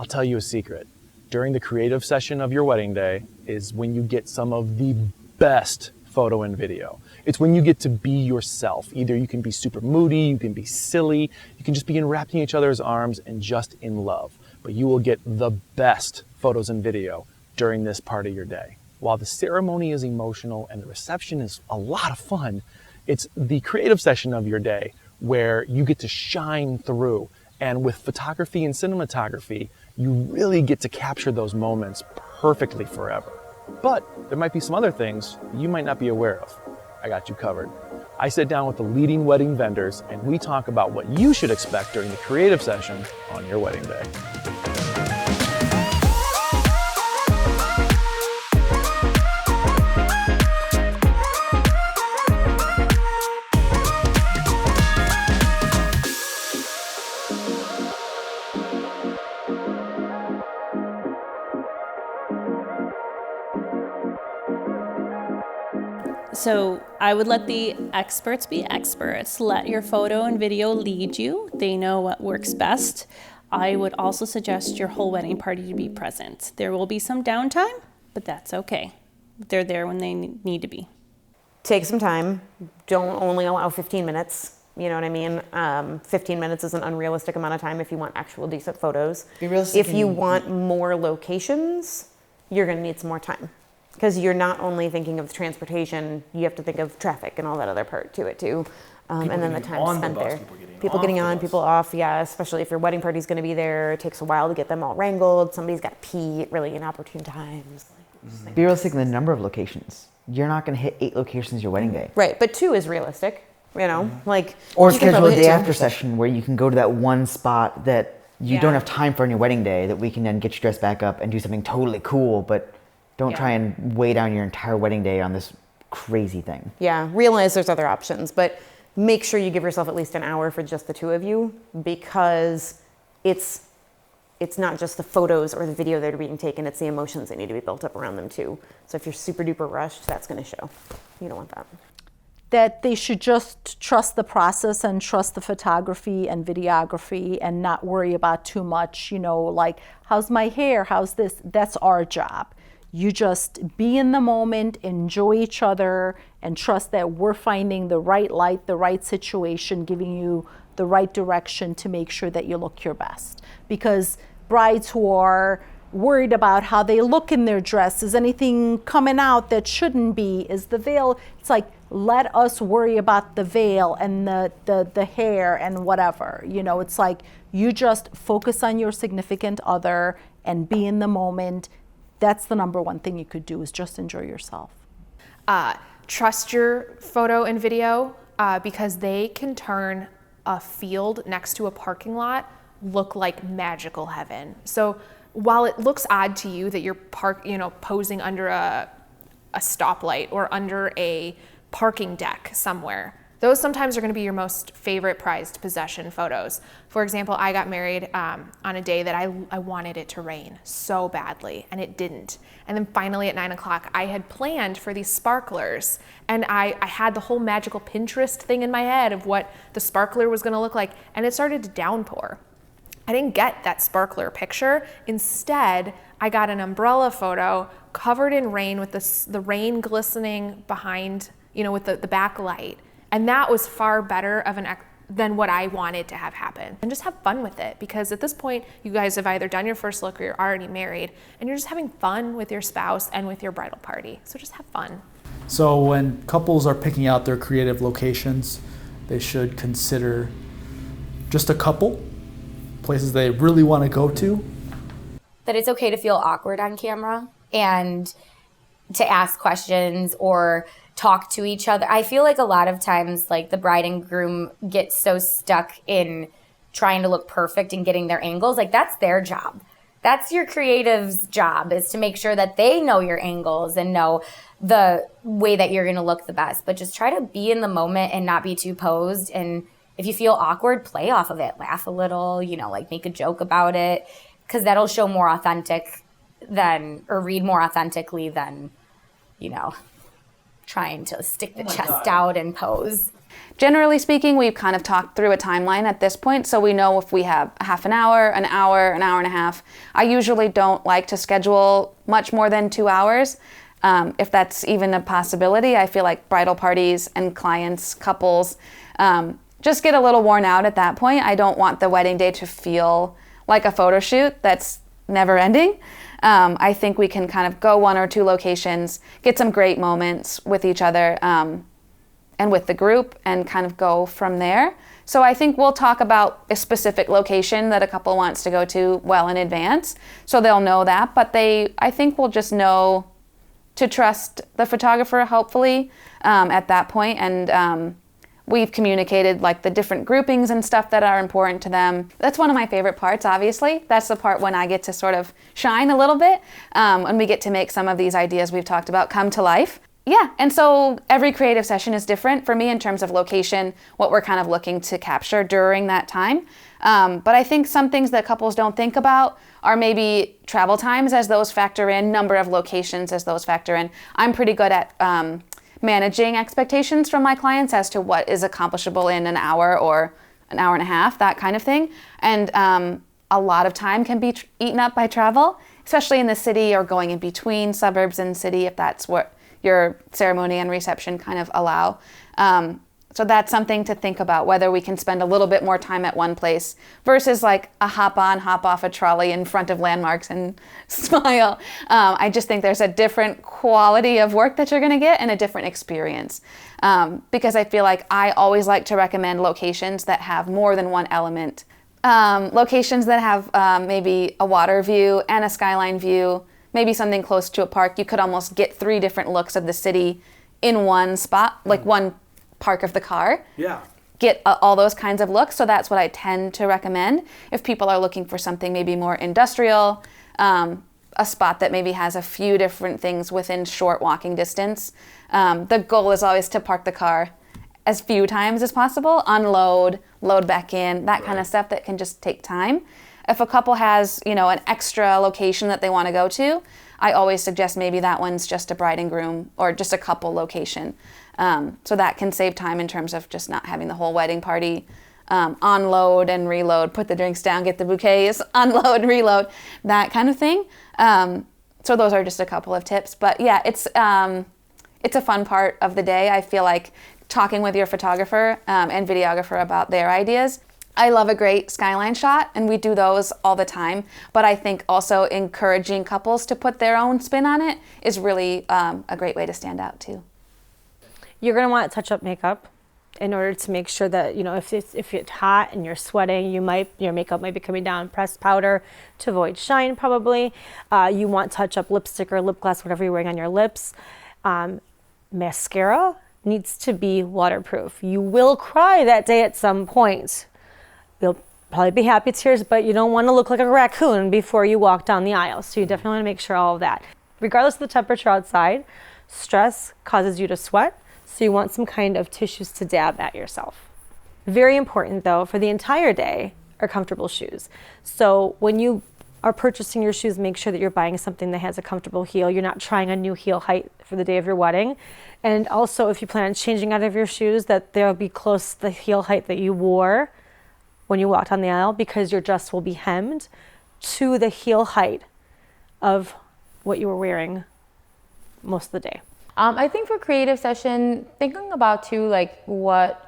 I'll tell you a secret. During the creative session of your wedding day is when you get some of the best photo and video. It's when you get to be yourself. Either you can be super moody, you can be silly, you can just be wrapped in each other's arms and just in love. But you will get the best photos and video during this part of your day. While the ceremony is emotional and the reception is a lot of fun, it's the creative session of your day where you get to shine through. And with photography and cinematography, you really get to capture those moments perfectly forever. But there might be some other things you might not be aware of. I got you covered. I sit down with the leading wedding vendors and we talk about what you should expect during the creative session on your wedding day. So I would let the experts be experts. Let your photo and video lead you. They know what works best. I would also suggest your whole wedding party to be present. There will be some downtime, but that's okay. They're there when they need to be. Take some time. Don't only allow 15 minutes. You know what I mean? 15 minutes is an unrealistic amount of time if you want actual decent photos. Be realistic. If you want more locations, you're going to need some more time. Because you're not only thinking of transportation, you have to think of traffic and all that other part to it too. And then the time spent there. People getting on, people off, yeah, especially if your wedding party's going to be there. It takes a while to get them all wrangled. Somebody's got to pee at really inopportune times. Be realistic in the number of locations. You're not going to hit 8 locations your wedding day. Right, but 2 is realistic, you know? Like, Or you can schedule probably a hit day 2. after session where you can go to that one spot that you don't have time for on your wedding day, that we can then get you dressed back up and do something totally cool, but don't try and weigh down your entire wedding day on this crazy thing. Yeah, realize there's other options, but make sure you give yourself at least an hour for just the 2 of you, because it's not just the photos or the video that are being taken, it's the emotions that need to be built up around them too. So if you're super duper rushed, that's going to show. You don't want that. That they should just trust the process and trust the photography and videography and not worry about too much, you know, like, how's my hair, how's this? That's our job. You just be in the moment, enjoy each other, and trust that we're finding the right light, the right situation, giving you the right direction to make sure that you look your best. Because brides who are worried about how they look in their dress, is anything coming out that shouldn't be, is the veil, it's like, let us worry about the veil and the hair and whatever. You know, it's like, you just focus on your significant other and be in the moment. That's the number one thing you could do, is just enjoy yourself. Trust your photo and video because they can turn a field next to a parking lot look like magical heaven. So while it looks odd to you that you're posing under a stoplight or under a parking deck somewhere, those sometimes are going to be your most favorite prized possession photos. For example, I got married on a day that I wanted it to rain so badly, and it didn't. And then finally at 9 o'clock, I had planned for these sparklers, and I had the whole magical Pinterest thing in my head of what the sparkler was going to look like, and it started to downpour. I didn't get that sparkler picture. Instead, I got an umbrella photo covered in rain with the rain glistening behind, with the backlight. And that was far better than what I wanted to have happen. And just have fun with it, because at this point, you guys have either done your first look or you're already married, and you're just having fun with your spouse and with your bridal party. So just have fun. So when couples are picking out their creative locations, they should consider just a couple places they really want to go to. That it's okay to feel awkward on camera and to ask questions or talk to each other. I feel like a lot of times, like, the bride and groom get so stuck in trying to look perfect and getting their angles. Like, that's their job. That's your creative's job, is to make sure that they know your angles and know the way that you're going to look the best. But just try to be in the moment and not be too posed. And if you feel awkward, play off of it. Laugh a little, like, make a joke about it, because that'll show more authentic or read more authentically than, trying to stick the chest out and pose. Generally speaking, we've kind of talked through a timeline at this point, so we know if we have half an hour, an hour and a half. I usually don't like to schedule much more than 2 hours. If that's even a possibility, I feel like bridal parties and clients, couples, just get a little worn out at that point. I don't want the wedding day to feel like a photo shoot that's never ending. I think we can kind of go 1 or 2 locations, get some great moments with each other and with the group, and kind of go from there. So I think we'll talk about a specific location that a couple wants to go to well in advance, so they'll know that. But I think we'll just know to trust the photographer, hopefully, at that point. And we've communicated like the different groupings and stuff that are important to them. That's one of my favorite parts, obviously. That's the part when I get to sort of shine a little bit, when we get to make some of these ideas we've talked about come to life. Yeah, and so every creative session is different for me in terms of location, what we're kind of looking to capture during that time. But I think some things that couples don't think about are maybe travel times as those factor in, number of locations as those factor in. I'm pretty good at managing expectations from my clients as to what is accomplishable in an hour or an hour and a half, that kind of thing. And a lot of time can be eaten up by travel, especially in the city or going in between suburbs and city, if that's what your ceremony and reception kind of allow. So that's something to think about, whether we can spend a little bit more time at one place versus like a hop on, hop off a trolley in front of landmarks and smile. I just think there's a different quality of work that you're gonna get and a different experience. Because I feel like I always like to recommend locations that have more than one element. Locations that have maybe a water view and a skyline view, maybe something close to a park. You could almost get 3 different looks of the city in one spot, like one park of the car. Yeah. Get all those kinds of looks. So that's what I tend to recommend. If people are looking for something maybe more industrial, a spot that maybe has a few different things within short walking distance. The goal is always to park the car as few times as possible, unload, load back in, that kind of stuff that can just take time. If a couple has, an extra location that they want to go to, I always suggest maybe that one's just a bride and groom or just a couple location. So that can save time in terms of just not having the whole wedding party unload and reload, put the drinks down, get the bouquets, unload, reload, that kind of thing. So those are just a couple of tips. But yeah, it's a fun part of the day. I feel like talking with your photographer and videographer about their ideas. I love a great skyline shot, and we do those all the time, but I think also encouraging couples to put their own spin on it is really a great way to stand out too. You're going to want to touch up makeup in order to make sure that, if it's hot and you're sweating, your makeup might be coming down, pressed powder to avoid shine probably. You want touch up lipstick or lip gloss, whatever you're wearing on your lips. Mascara needs to be waterproof. You will cry that day at some point. You'll probably be happy tears, but you don't want to look like a raccoon before you walk down the aisle. So you definitely want to make sure all of that. Regardless of the temperature outside, stress causes you to sweat. So you want some kind of tissues to dab at yourself. Very important though, for the entire day are comfortable shoes. So when you are purchasing your shoes, make sure that you're buying something that has a comfortable heel. You're not trying a new heel height for the day of your wedding. And also if you plan on changing out of your shoes, that they'll be close to the heel height that you wore when you walked on the aisle, because your dress will be hemmed to the heel height of what you were wearing most of the day. I think for creative session, thinking about too, like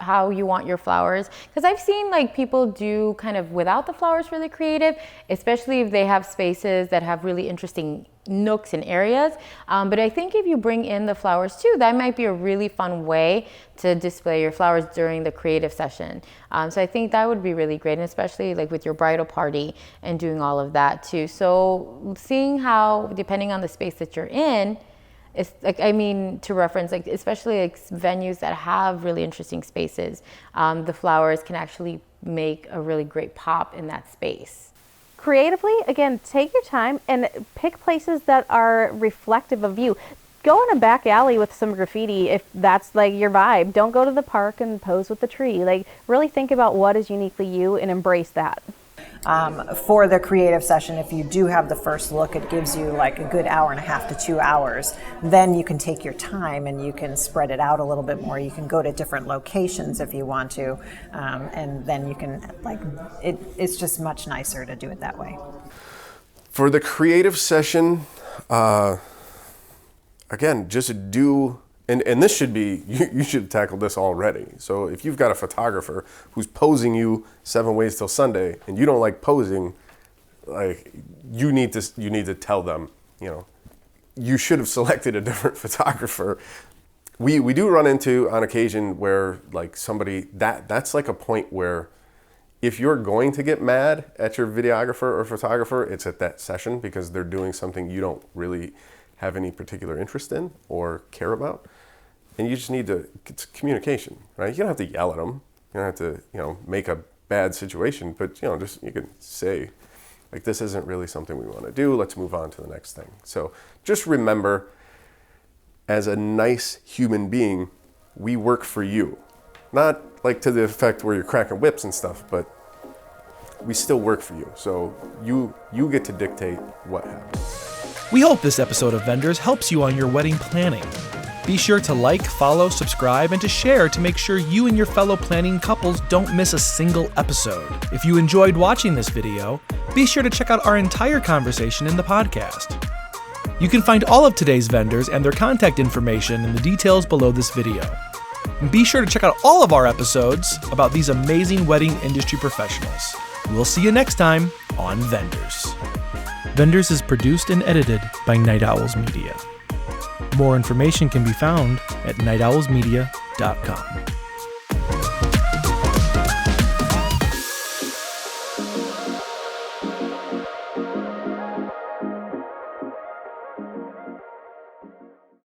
how you want your flowers. Because I've seen like people do kind of without the flowers for the creative, especially if they have spaces that have really interesting nooks and areas. But I think if you bring in the flowers too, that might be a really fun way to display your flowers during the creative session. So I think that would be really great, and especially like with your bridal party and doing all of that too. So seeing how, depending on the space that you're in, it's like, to reference, like especially like venues that have really interesting spaces, the flowers can actually make a really great pop in that space. Creatively, again, take your time and pick places that are reflective of you. Go in a back alley with some graffiti if that's like your vibe. Don't go to the park and pose with the tree. Like really think about what is uniquely you and embrace that. For the creative session, if you do have the first look, it gives you like a good hour and a half to 2 hours. Then you can take your time and you can spread it out a little bit more. You can go to different locations if you want to, and then you can it's just much nicer to do it that way. For the creative session, again, just do, and this should be, you should tackle this already. So if you've got a photographer who's posing you 7 ways till Sunday and you don't like posing, like you need to tell them, you should have selected a different photographer. We do run into on occasion where like somebody, that's like a point where if you're going to get mad at your videographer or photographer, it's at that session because they're doing something you don't really have any particular interest in or care about. And you just need to, it's communication, right? You don't have to yell at them. You don't have to, make a bad situation, but, you can say, like, this isn't really something we want to do. Let's move on to the next thing. So just remember, as a nice human being, we work for you. Not like to the effect where you're cracking whips and stuff, but we still work for you. So you get to dictate what happens. We hope this episode of Vendors helps you on your wedding planning. Be sure to like, follow, subscribe, and to share to make sure you and your fellow planning couples don't miss a single episode. If you enjoyed watching this video, be sure to check out our entire conversation in the podcast. You can find all of today's vendors and their contact information in the details below this video. And be sure to check out all of our episodes about these amazing wedding industry professionals. We'll see you next time on Vendors. Vendors is produced and edited by Night Owls Media. More information can be found at nightowlsmedia.com.